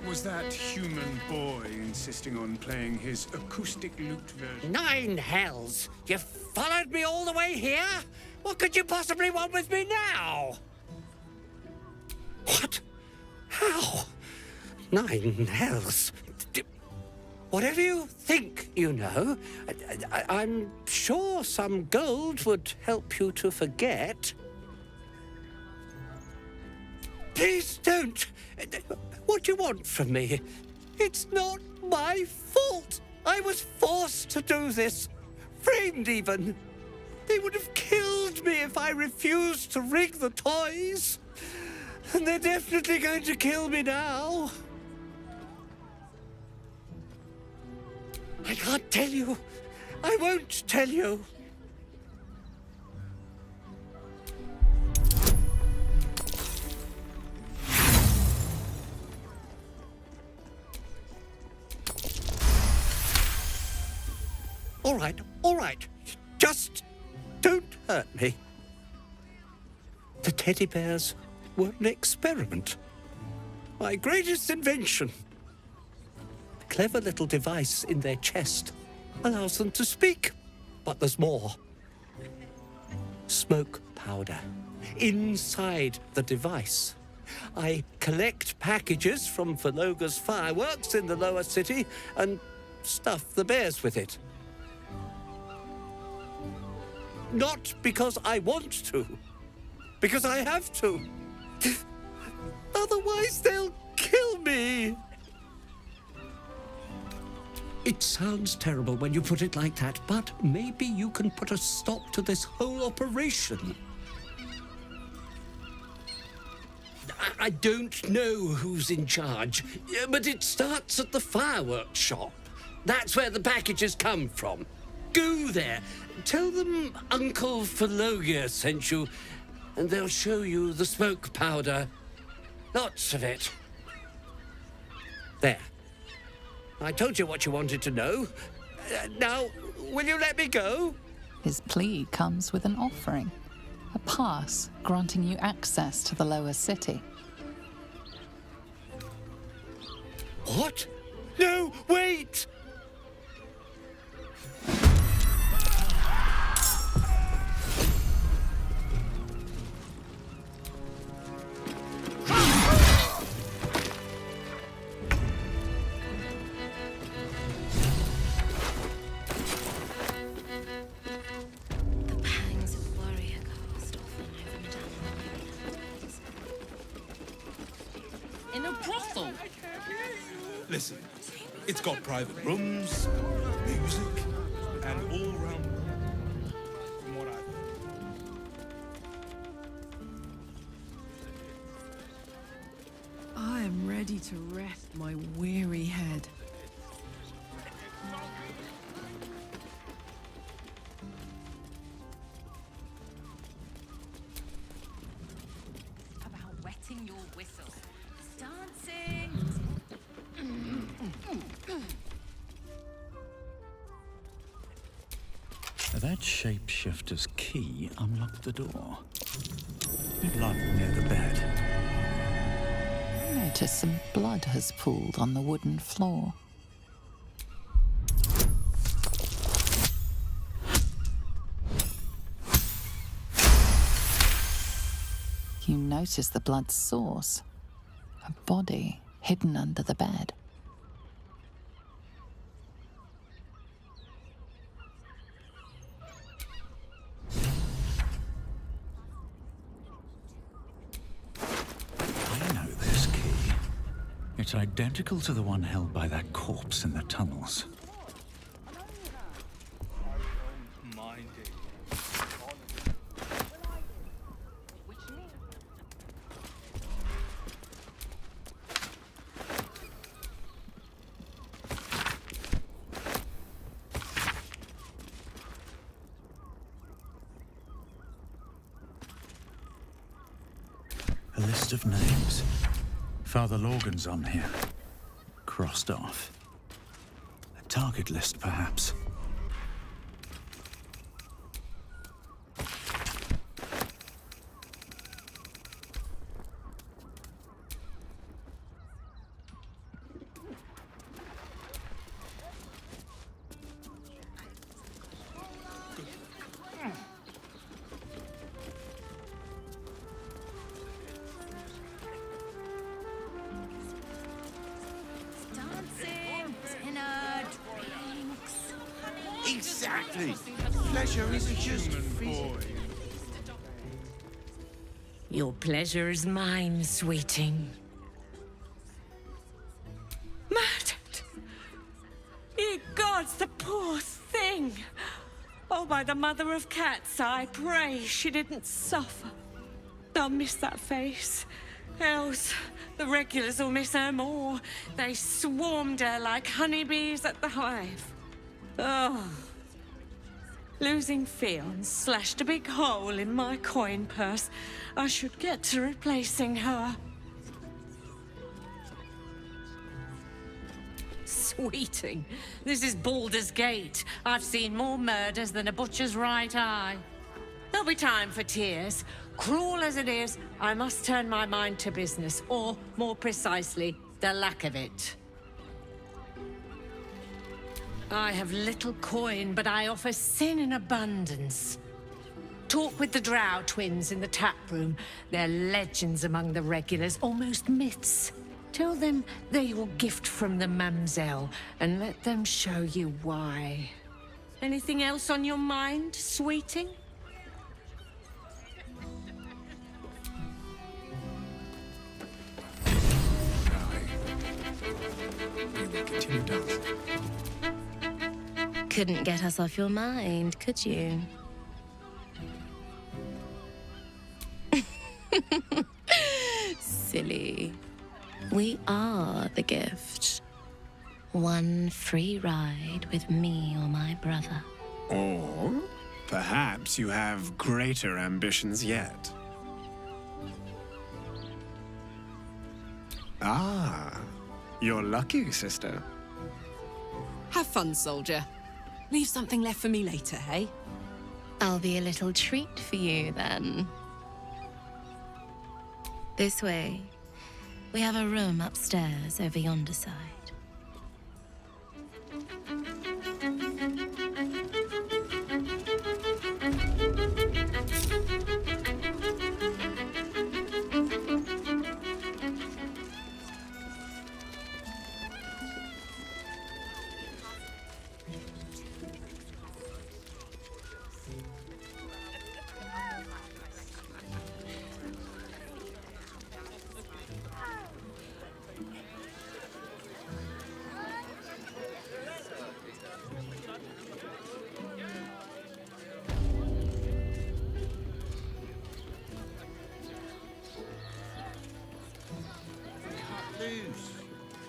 Was that human boy insisting on playing his acoustic lute version? 9 hells! You followed me all the way here? What could you possibly want with me now? What? How? 9 hells? Whatever you think you know, I'm sure some gold would help you to forget. Please don't. What do you want from me? It's not my fault. I was forced to do this. Framed even. They would have killed me if I refused to rig the toys. And they're definitely going to kill me now. I can't tell you. I won't tell you. All right. Just don't hurt me. The teddy bears were an experiment. My greatest invention. A clever little device in their chest allows them to speak. But there's more. Smoke powder inside the device. I collect packages from Valur's fireworks in the lower city and stuff the bears with it. Not because I want to, because I have to. Otherwise, they'll kill me. It sounds terrible when you put it like that, but maybe you can put a stop to this whole operation. I don't know who's in charge, but it starts at the fireworks shop. That's where the packages come from. Go there. Tell them Uncle Valkorion sent you, and they'll show you the smoke powder. Lots of it. There. I told you what you wanted to know. Now, will you let me go? His plea comes with an offering, a pass granting you access to the lower city. What? No, wait! In a brothel? Listen, it's got private rooms, music, and all-round... From what I've heard. I am ready to rest my weary head. About wetting your whistle. Dancing! That shapeshifter's key unlocked the door. Blood near the bed. Notice some blood has pooled on the wooden floor. You notice the blood's source. A body hidden under the bed. I know this key. It's identical to the one held by that corpse in the tunnels. A list of names. Father Logan's on here. Crossed off. A target list, perhaps. Exactly. Pleasure isn't just physical. Your pleasure is mine, sweeting. Murdered! Ye gods, the poor thing! Oh, by the mother of cats, I pray she didn't suffer. I'll miss that face. Else, the regulars will miss her more. They swarmed her like honeybees at the hive. Oh. Losing Fionn slashed a big hole in my coin purse. I should get to replacing her. Sweeting, this is Baldur's Gate. I've seen more murders than a butcher's right eye. There'll be time for tears. Cruel as it is, I must turn my mind to business, or, more precisely, the lack of it. I have little coin, but I offer sin in abundance. Talk with the Drow twins in the tap room. They're legends among the regulars, almost myths. Tell them they're your gift from the Mamselle, and let them show you why. Anything else on your mind, sweeting? We will continue dancing. Couldn't get us off your mind, could you? Silly. We are the gift. One free ride with me or my brother. Or perhaps you have greater ambitions yet. Ah, you're lucky, sister. Have fun, soldier. Leave something left for me later, hey? I'll be a little treat for you then. This way. We have a room upstairs over yonder side.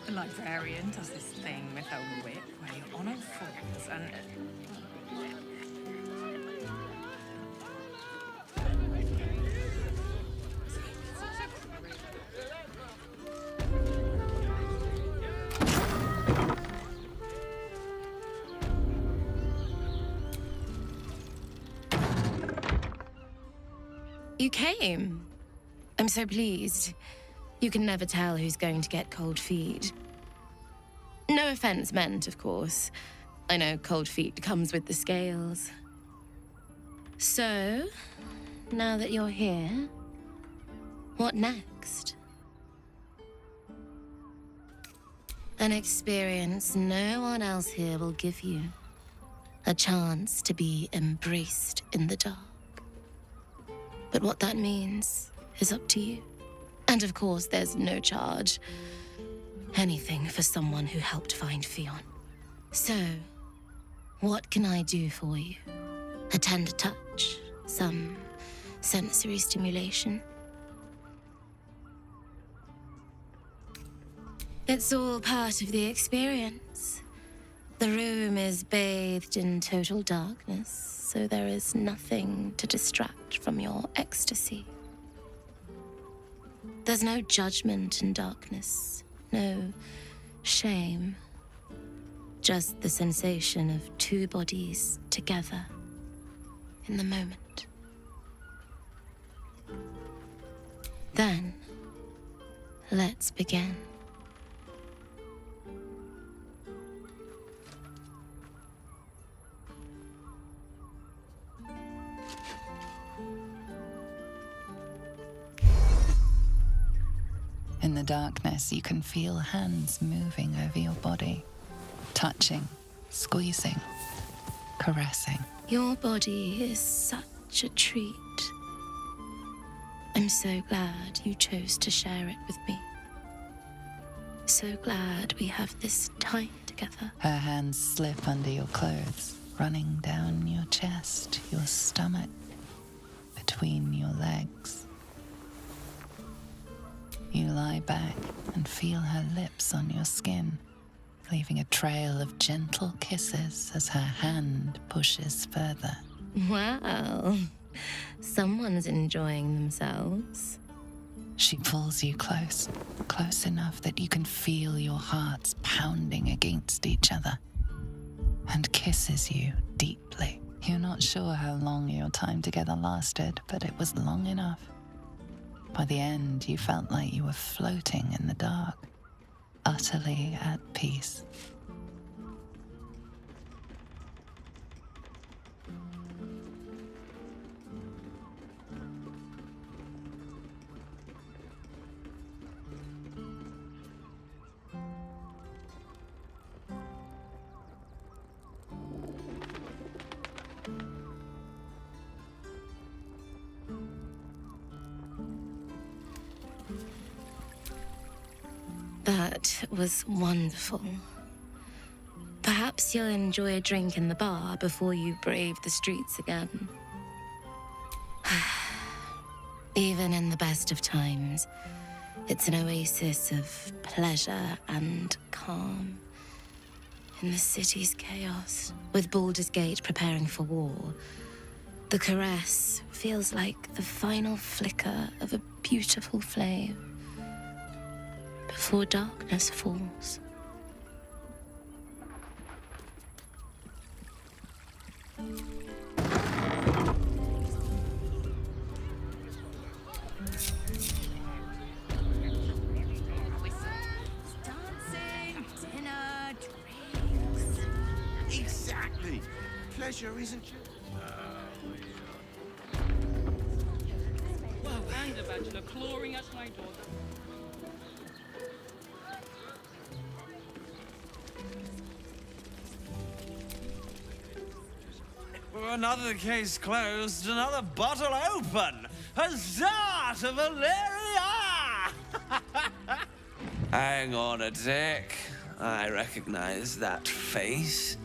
The librarian does this thing with her whip where you're on all fours and... You came. I'm so pleased. You can never tell who's going to get cold feet. No offense meant, of course. I know cold feet comes with the scales. So, now that you're here, what next? An experience no one else here will give you. A chance to be embraced in the dark. But what that means is up to you. And of course, there's no charge. Anything for someone who helped find Fionn. So, what can I do for you? A tender touch? Some sensory stimulation? It's all part of the experience. The room is bathed in total darkness, so there is nothing to distract from your ecstasy. There's no judgment in darkness, no shame. Just the sensation of two bodies together in the moment. Then, let's begin. In the darkness, you can feel hands moving over your body, touching, squeezing, caressing. Your body is such a treat. I'm so glad you chose to share it with me. So glad we have this time together. Her hands slip under your clothes, running down your chest, your stomach, between your legs. You lie back and feel her lips on your skin, leaving a trail of gentle kisses as her hand pushes further. Wow, someone's enjoying themselves. She pulls you close, close enough that you can feel your hearts pounding against each other, and kisses you deeply. You're not sure how long your time together lasted, but it was long enough. By the end, you felt like you were floating in the dark, utterly at peace. That was wonderful. Perhaps you'll enjoy a drink in the bar before you brave the streets again. Even in the best of times, it's an oasis of pleasure and calm. In the city's chaos, with Baldur's Gate preparing for war, the caress feels like the final flicker of a beautiful flame before darkness falls. Dancing, dinner, drinks. Exactly. Pleasure isn't just... Wow, and a bachelor clawing at my daughter. Another case closed, another bottle open. Huzzah to Valeria! Hang on a tick. I recognize that face.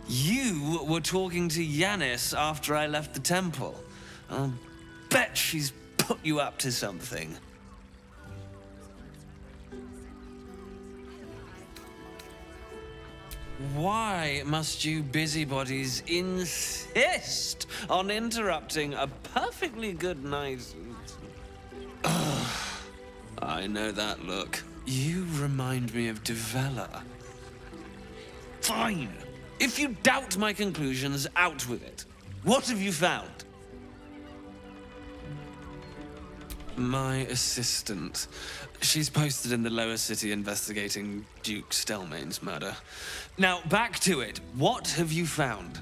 You were talking to Yanis after I left the temple. I'll bet she's put you up to something. Why must you busybodies insist on interrupting a perfectly good night? I know that look. You remind me of Devella. Fine. If you doubt my conclusions, out with it. What have you found? My assistant. She's posted in the lower city investigating Duke Stelmane's murder. Now, back to it. What have you found?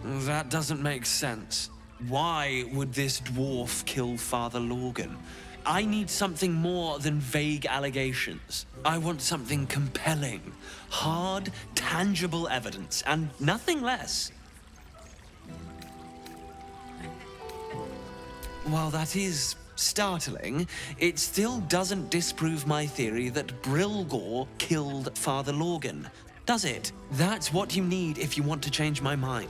That doesn't make sense. Why would this dwarf kill Father Lorgan? I need something more than vague allegations. I want something compelling, hard, tangible evidence, and nothing less. While that is startling, it still doesn't disprove my theory that Brilgor killed Father Lorgan, does it? That's what you need if you want to change my mind.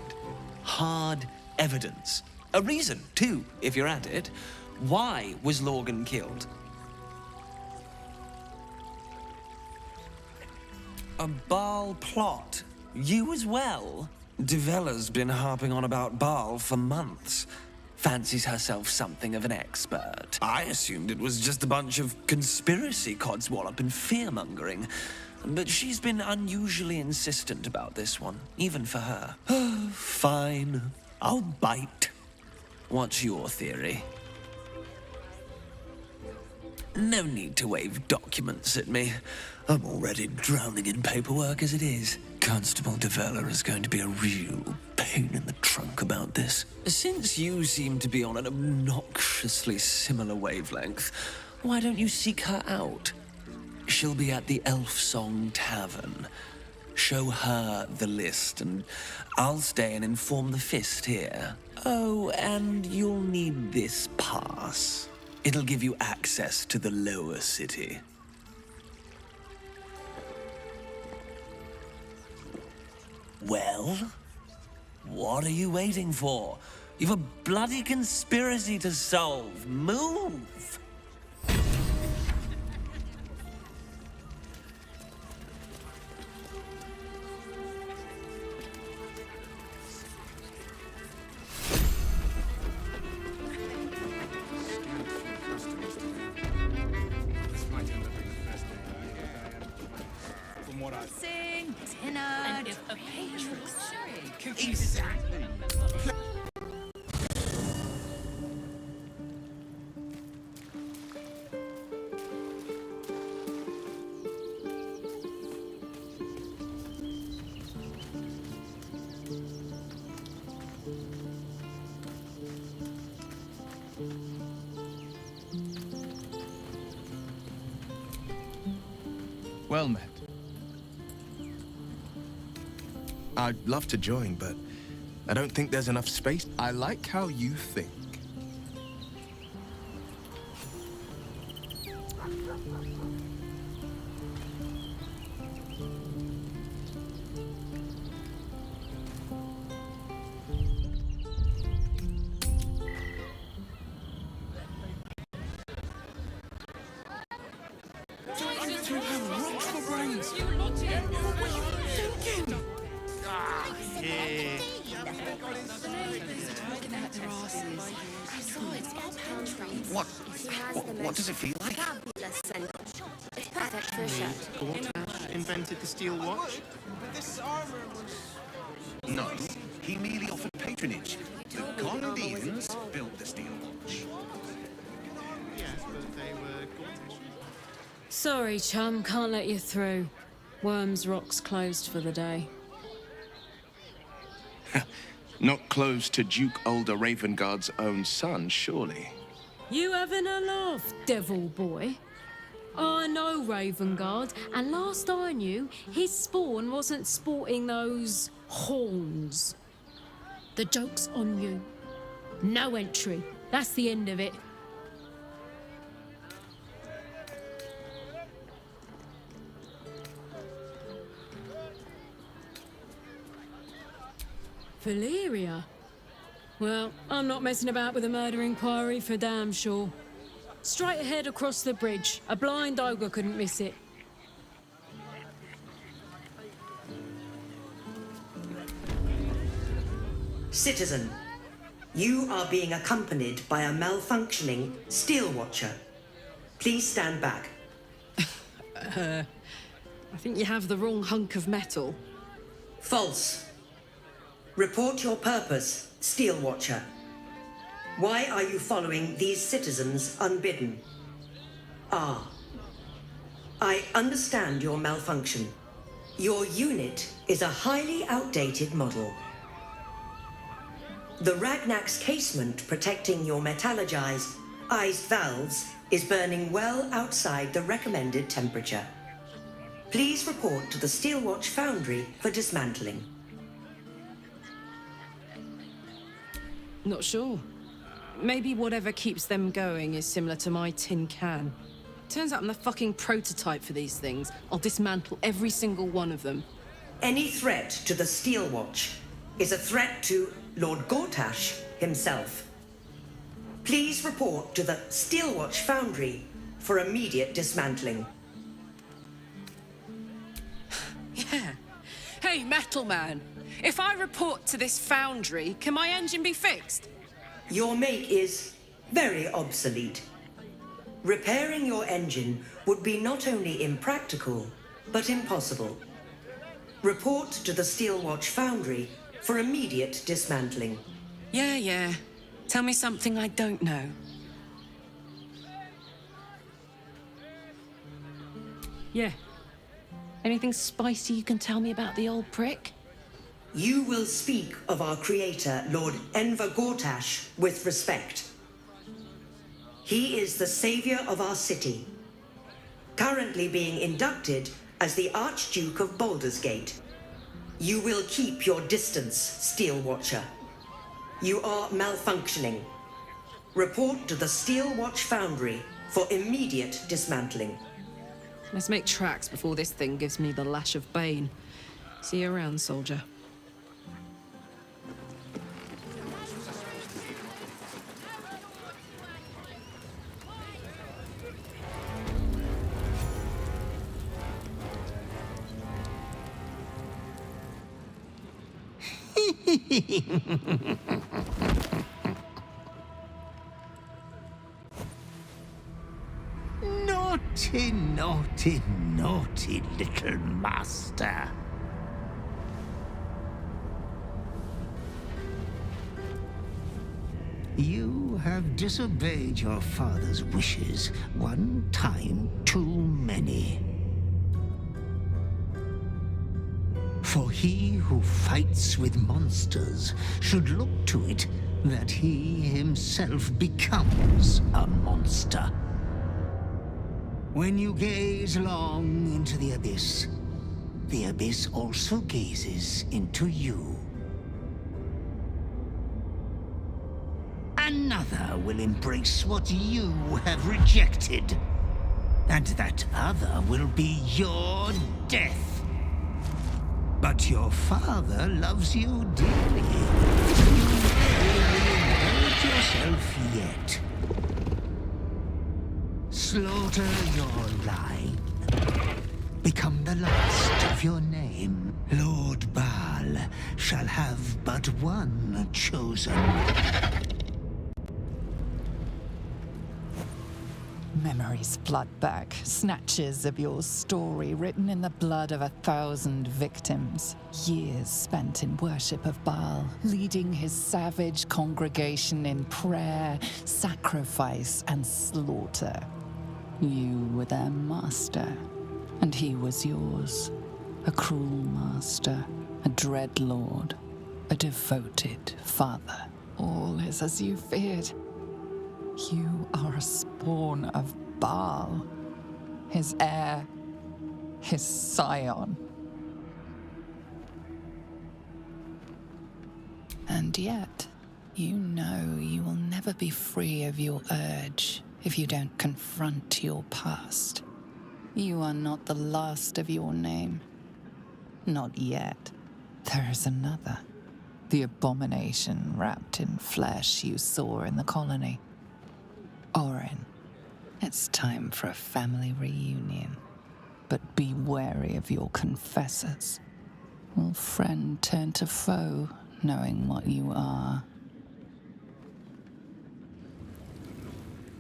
Hard evidence. A reason, too, if you're at it. Why was Lorgan killed? A Baal plot? You as well? Devella's been harping on about Baal for months. Fancies herself something of an expert. I assumed it was just a bunch of conspiracy codswallop and fear-mongering. But she's been unusually insistent about this one, even for her. Fine. I'll bite. What's your theory? No need to wave documents at me. I'm already drowning in paperwork as it is. Constable Devella is going to be a real pain in the trunk about this. Since you seem to be on an obnoxiously similar wavelength, why don't you seek her out? She'll be at the Elf Song Tavern. Show her the list, and I'll stay and inform the Fist here. Oh, and you'll need this pass. It'll give you access to the lower city. Well, what are you waiting for? You've a bloody conspiracy to solve. Move! From what I Sing dinner and a patron. Exactly. Well met. I'd love to join, but I don't think there's enough space. I like how you think. What does it feel like? It's perfect for a shirt. Gortash invented the steel watch? This armor was... No, he merely offered patronage. The Gondians built the steel watch. Yes, but they were Gortash. Sorry, chum, can't let you through. Worms Rock's closed for the day. Not close to Duke Ulder Ravengard's own son, surely. You having a laugh, devil boy? I know Ravengard, and last I knew, his spawn wasn't sporting those horns. The joke's on you. No entry. That's the end of it. Valyria? Well, I'm not messing about with a murder inquiry for damn sure. Straight ahead across the bridge. A blind ogre couldn't miss it. Citizen, you are being accompanied by a malfunctioning steel watcher. Please stand back. I think you have the wrong hunk of metal. False. Report your purpose, steel watcher. Why are you following these citizens unbidden? Ah. I understand your malfunction. Your unit is a highly outdated model. The Ragnak's casement protecting your metallogized valves is burning well outside the recommended temperature. Please report to the Steelwatch Foundry for dismantling. Not sure. Maybe whatever keeps them going is similar to my tin can. Turns out I'm the fucking prototype for these things. I'll dismantle every single one of them. Any threat to the Steelwatch is a threat to Lord Gortash himself. Please report to the Steelwatch Foundry for immediate dismantling. Yeah. Hey, Metal Man. If I report to this foundry, can my engine be fixed? Your make is very obsolete. Repairing your engine would be not only impractical, but impossible. Report to the Steelwatch Foundry for immediate dismantling. Yeah. Tell me something I don't know. Yeah. Anything spicy you can tell me about the old prick? You will speak of our creator, Lord Enver Gortash, with respect. He is the savior of our city. currently being inducted as the Archduke of Baldur's Gate. You will keep your distance, Steel Watcher. You are malfunctioning. Report to the Steel Watch Foundry for immediate dismantling. Let's make tracks before this thing gives me the lash of Bane. See you around, soldier. Naughty, naughty, naughty little master. You have disobeyed your father's wishes one time too many. For he who fights with monsters should look to it that he himself becomes a monster. When you gaze long into the abyss also gazes into you. Another will embrace what you have rejected, and that other will be your death. But your father loves you dearly. You may hurt yourself yet. Slaughter your line. Become the last of your name. Lord Baal shall have but one chosen. Memories flood back, snatches of your story written in the blood of 1,000 victims. Years spent in worship of Baal, leading his savage congregation in prayer, sacrifice, and slaughter. You were their master, and he was yours. A cruel master, a dread lord, a devoted father. All is as you feared. You are a spawn of Baal, his heir, his scion. And yet, you know you will never be free of your urge if you don't confront your past. You are not the last of your name. Not yet. There is another. The abomination wrapped in flesh you saw in the colony. Orin, it's time for a family reunion. But be wary of your confessors. Will friend turn to foe, knowing what you are?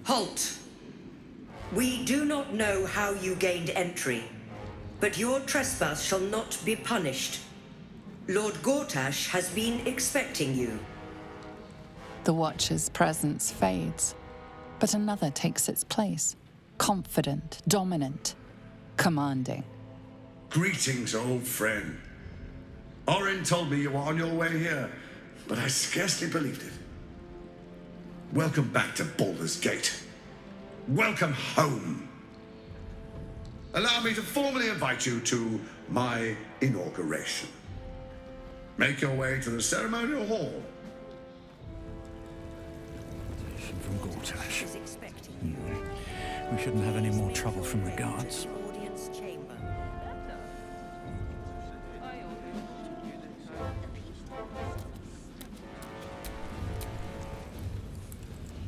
Halt! We do not know how you gained entry, but your trespass shall not be punished. Lord Gortash has been expecting you. The Watcher's presence fades, but another takes its place. Confident, dominant, commanding. Greetings, old friend. Orin told me you were on your way here, but I scarcely believed it. Welcome back to Baldur's Gate. Welcome home. Allow me to formally invite you to my inauguration. Make your way to the ceremonial hall. From Gortash. We shouldn't have any more trouble from the guards.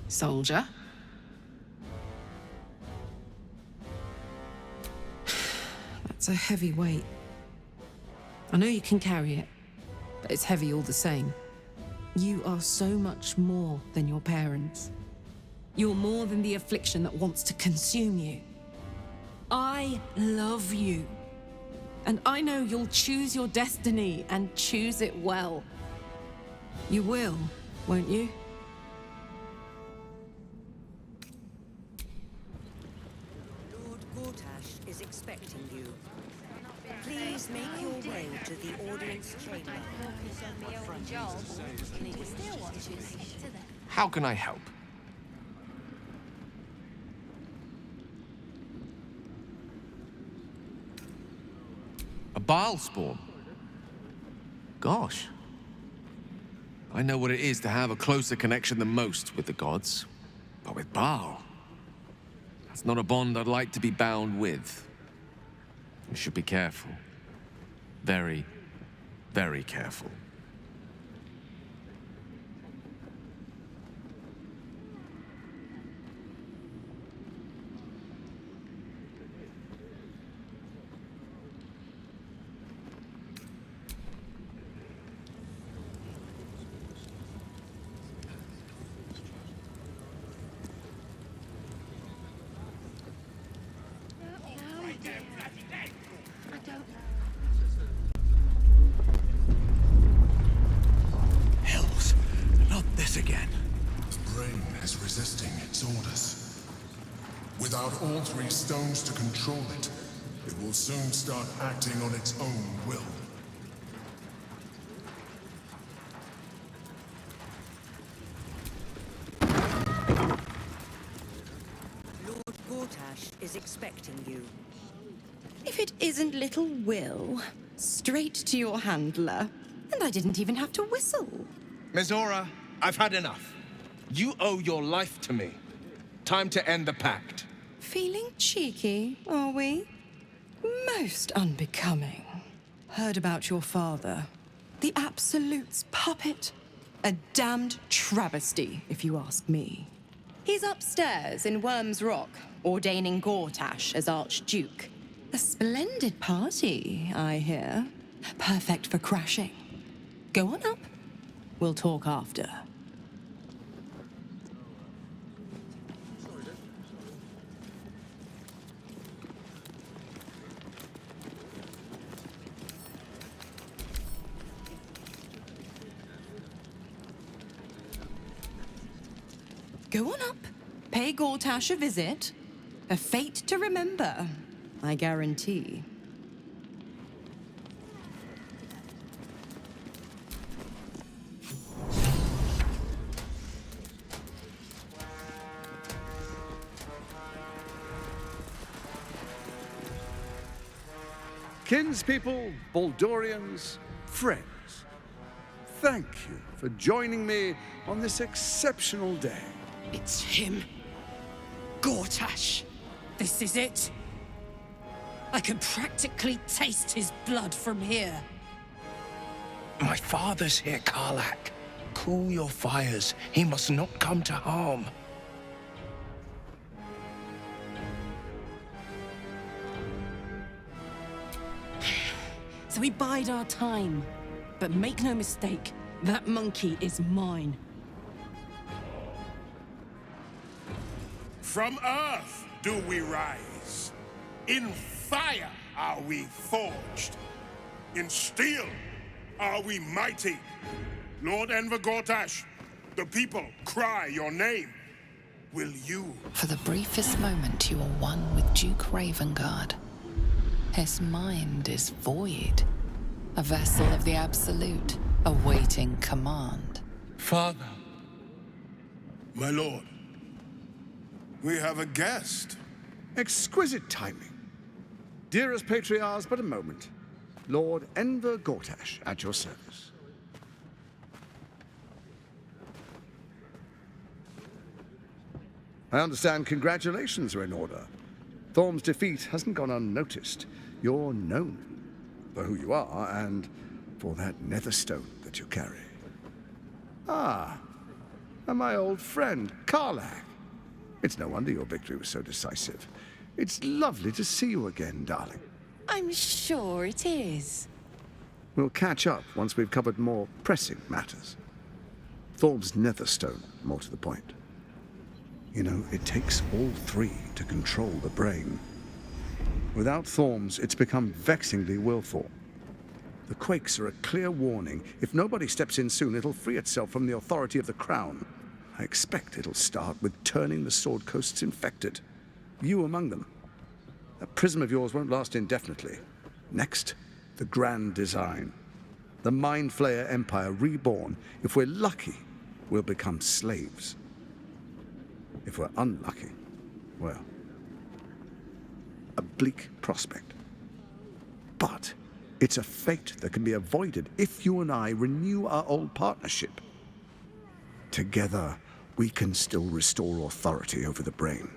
Soldier? That's a heavy weight. I know you can carry it, but it's heavy all the same. You are so much more than your parents. You're more than the affliction that wants to consume you. I love you. And I know you'll choose your destiny and choose it well. You will, won't you? Lord Gortash is expecting you. Please make your way to the audience chamber. How can I help? Baal spawn? Gosh. I know what it is to have a closer connection than most with the gods. But with Baal, that's not a bond I'd like to be bound with. You should be careful. Very, very careful. Hells, not this again. The brain is resisting its orders. Without all three stones to control it, it will soon start acting on its own will. Lord Gortash is expecting you. If it isn't little Will, straight to your handler, and I didn't even have to whistle. Mizora, I've had enough. You owe your life to me. Time to end the pact. Feeling cheeky, are we? Most unbecoming. Heard about your father. The Absolute's puppet. A damned travesty, if you ask me. He's upstairs in Worm's Rock, ordaining Gortash as Archduke. A splendid party, I hear. Perfect for crashing. Go on up. We'll talk after. Go on up. Pay Gortash a visit. A fate to remember, I guarantee. Kinspeople, Baldurians, friends, thank you for joining me on this exceptional day. It's him. Gortash. This is it. I can practically taste his blood from here. My father's here, Karlak. Cool your fires. He must not come to harm. So we bide our time. But make no mistake, that monkey is mine. From earth do we rise. In fire are we forged. In steel are we mighty. Lord Enver Gortash, the people cry your name. Will you? For the briefest moment, you are one with Duke Ravengard. His mind is void, a vessel of the Absolute, awaiting command. Father. My lord, we have a guest. Exquisite timing. Dearest Patriarchs, but a moment. Lord Enver Gortash, at your service. I understand congratulations are in order. Thorm's defeat hasn't gone unnoticed. You're known for who you are and for that netherstone that you carry. Ah, and my old friend, Karlak. It's no wonder your victory was so decisive. It's lovely to see you again, darling. I'm sure it is. We'll catch up once we've covered more pressing matters. Thorm's netherstone, more to the point. You know, it takes all three to control the brain. Without Thorm's, it's become vexingly willful. The quakes are a clear warning. If nobody steps in soon, it'll free itself from the authority of the crown. I expect it'll start with turning the Sword Coasts infected. You among them. That prism of yours won't last indefinitely. Next, the grand design. The Mind Flayer Empire reborn. If we're lucky, we'll become slaves. If we're unlucky, well, a bleak prospect. But It's a fate that can be avoided if you and I renew our old partnership. Together, we can still restore authority over the brain.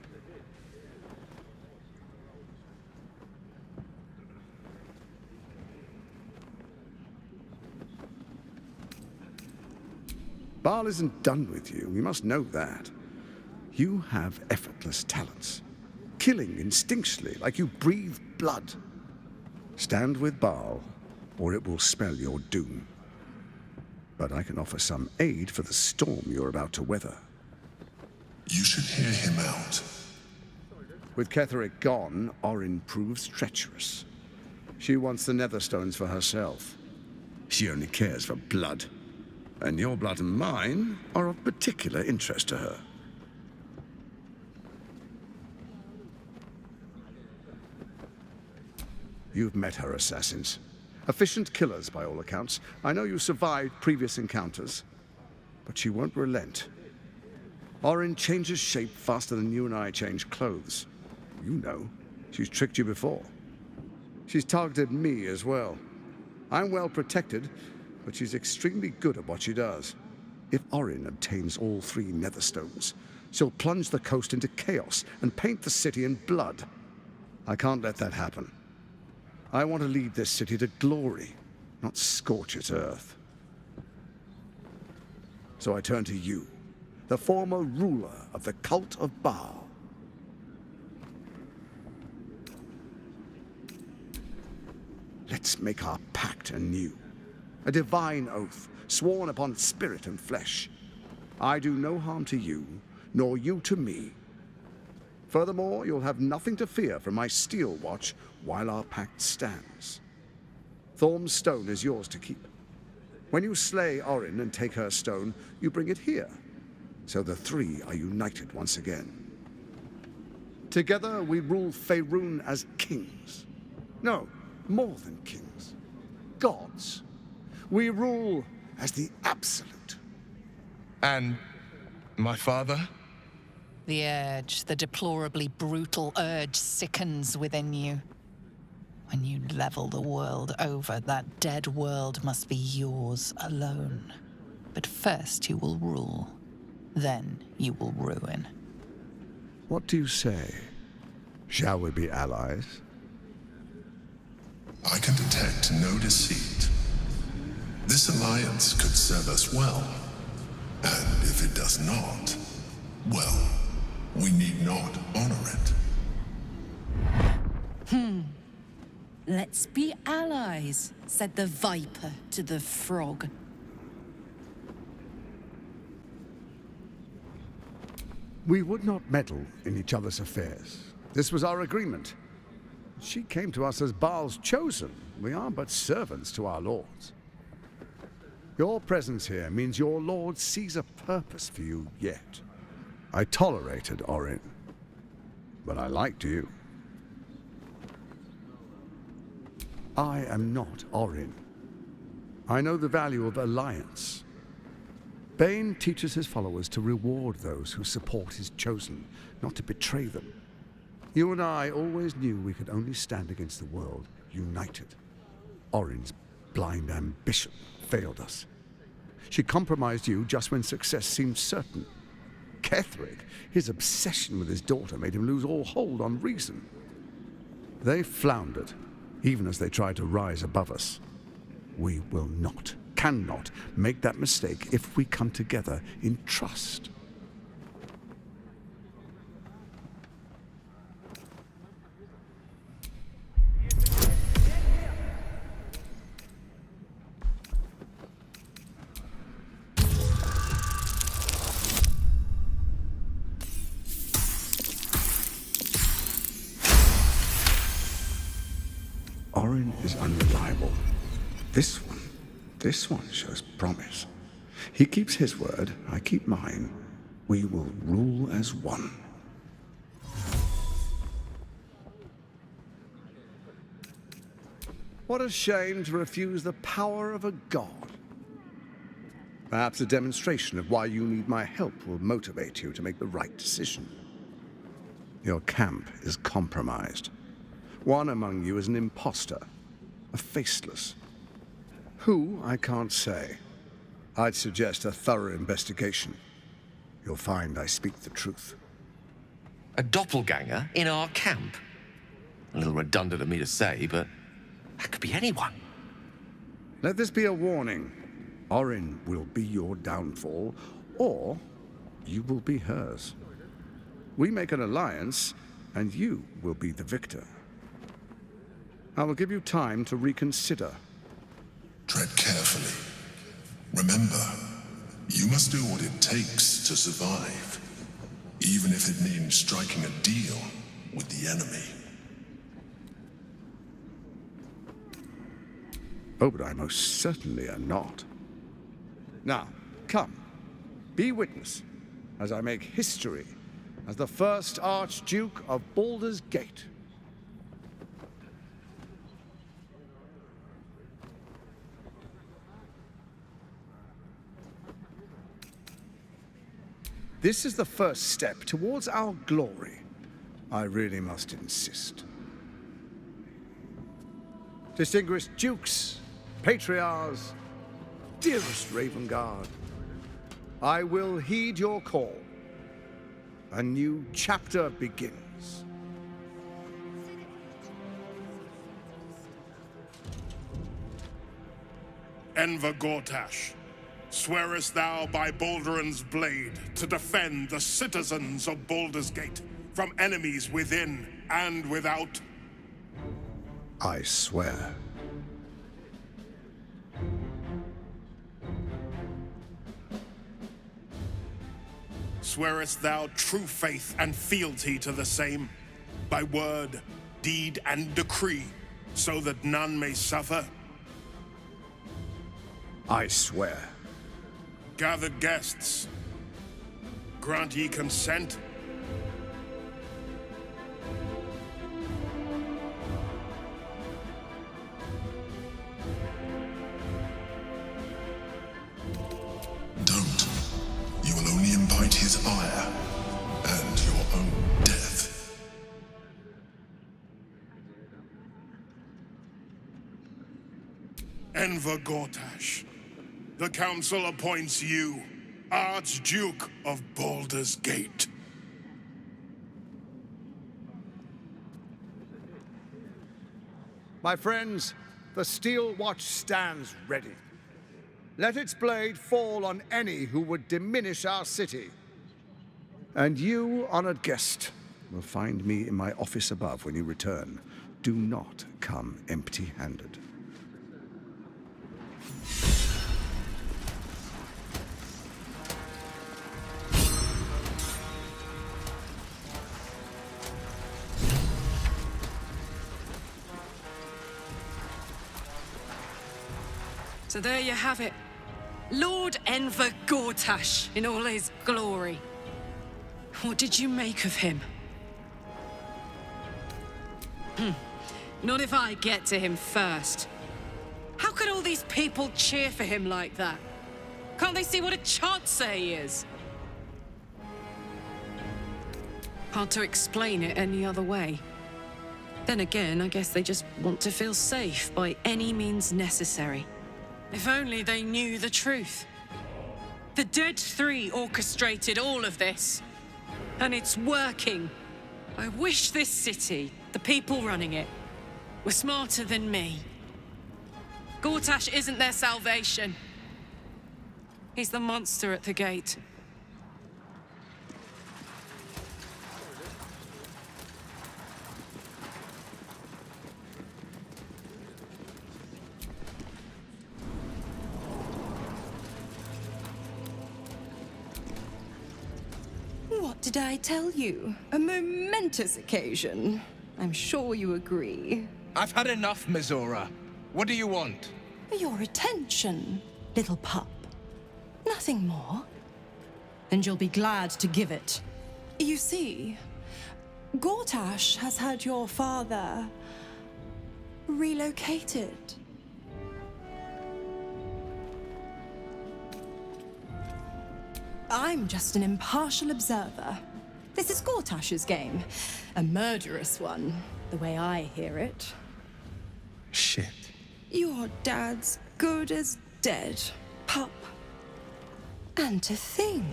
Baal isn't done with you, you must know that. You have effortless talents, killing instinctually like you breathe blood. Stand with Baal, or it will spell your doom. But I can offer some aid for the storm you're about to weather. You should hear him out. With Ketheric gone, Orin proves treacherous. She wants the Netherstones for herself. She only cares for blood. And your blood and mine are of particular interest to her. You've met her assassins. Efficient killers, by all accounts. I know you survived previous encounters, but she won't relent. Orin changes shape faster than you and I change clothes. You know, she's tricked you before. She's targeted me as well. I'm well protected, but she's extremely good at what she does. If Orin obtains all 3 Netherstones, she'll plunge the coast into chaos and paint the city in blood. I can't let that happen. I want to lead this city to glory, not scorch its earth. So I turn to you, the former ruler of the cult of Baal. Let's make our pact anew. A divine oath, sworn upon spirit and flesh. I do no harm to you, nor you to me. Furthermore, you'll have nothing to fear from my steel watch while our pact stands. Thorm's stone is yours to keep. When you slay Orin and take her stone, you bring it here, so the 3 are united once again. Together we rule Faerun as kings. No, more than kings. Gods. We rule as the absolute. And my father? The urge, the deplorably brutal urge, sickens within you. When you level the world over, that dead world must be yours alone. But first you will rule. Then you will ruin. What do you say? Shall we be allies? I can detect no deceit. This alliance could serve us well. And if it does not, well, we need not honor it. Let's be allies, said the viper to the frog. We would not meddle in each other's affairs. This was our agreement. She came to us as Baal's chosen. We are but servants to our lords. Your presence here means your lord sees a purpose for you yet. I tolerated Orin, but I liked you. I am not Orin. I know the value of alliance. Bane teaches his followers to reward those who support his chosen, not to betray them. You and I always knew we could only stand against the world united. Orin's blind ambition failed us. She compromised you just when success seemed certain. Ketheric, his obsession with his daughter made him lose all hold on reason. They floundered, even as they tried to rise above us. We will not, cannot, make that mistake if we come together in trust. Orin is unreliable. This one shows promise. He keeps his word, I keep mine. We will rule as one. What a shame to refuse the power of a god. Perhaps a demonstration of why you need my help will motivate you to make the right decision. Your camp is compromised. One among you is an imposter. a faceless. Who, I can't say. I'd suggest a thorough investigation. You'll find I speak the truth. A doppelganger in our camp? A little redundant of me to say, but that could be anyone. Let this be a warning. Orin will be your downfall, or you will be hers. We make an alliance, and you will be the victor. I will give you time to reconsider. Tread carefully. Remember, you must do what it takes to survive, even if it means striking a deal with the enemy. Oh, but I most certainly am not. Now, come, be witness as I make history as the first Archduke of Baldur's Gate. This is the first step towards our glory. I really must insist. Distinguished dukes, patriarchs, dearest Ravengard, I will heed your call. A new chapter begins. Enver Gortash, swearest thou by Balduran's blade to defend the citizens of Baldur's Gate from enemies within and without? I swear. Swearest thou true faith and fealty to the same, by word, deed, and decree, so that none may suffer? I swear. Gathered guests, grant ye consent? Don't. You will only invite his ire and your own death. Enver Gortash, the Council appoints you Archduke of Baldur's Gate. My friends, the Steel Watch stands ready. Let its blade fall on any who would diminish our city. And you, honored guest, will find me in my office above when you return. Do not come empty-handed. So there you have it. Lord Enver Gortash in all his glory. What did you make of him? Not if I get to him first. How could all these people cheer for him like that? Can't they see what a chancer he is? Hard to explain it any other way. Then again, I guess they just want to feel safe by any means necessary. If only they knew the truth. The Dead Three orchestrated all of this. And it's working. I wish this city, the people running it, were smarter than me. Gortash isn't their salvation. He's the monster at the gate. What did I tell you? A momentous occasion. I'm sure you agree. I've had enough, Mizora. What do you want? Your attention, little pup. Nothing more. And you'll be glad to give it. You see, Gortash has had your father relocated. I'm just an impartial observer. This is Gortash's game. A murderous one, the way I hear it. Shit. Your dad's good as dead, pup. And to think,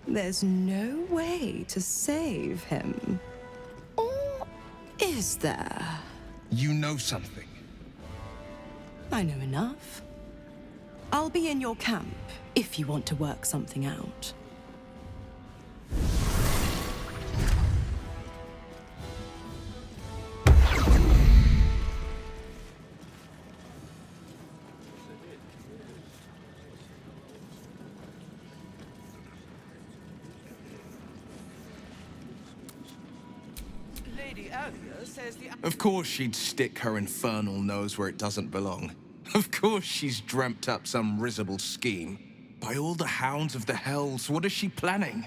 there's no way to save him. Or is there? You know something. I know enough. I'll be in your camp if you want to work something out. Of course she'd stick her infernal nose where it doesn't belong. Of course she's dreamt up some risible scheme. By all the hounds of the hells, what is she planning?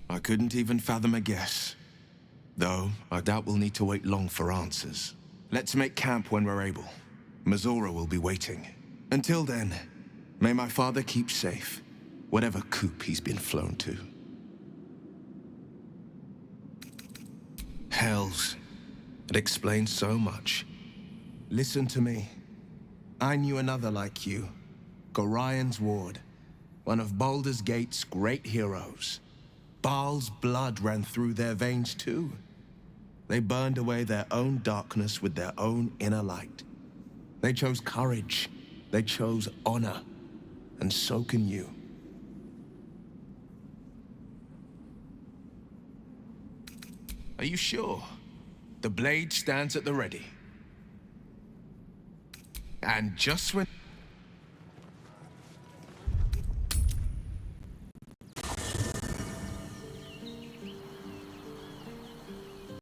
I couldn't even fathom a guess. Though, I doubt we'll need to wait long for answers. Let's make camp when we're able. Mizora will be waiting. Until then, may my father keep safe, whatever coop he's been flown to. Hells. It explains so much. Listen to me. I knew another like you. Gorion's ward. One of Baldur's Gate's great heroes. Baal's blood ran through their veins too. They burned away their own darkness with their own inner light. They chose courage. They chose honor. And so can you. Are you sure? The blade stands at the ready. And just when...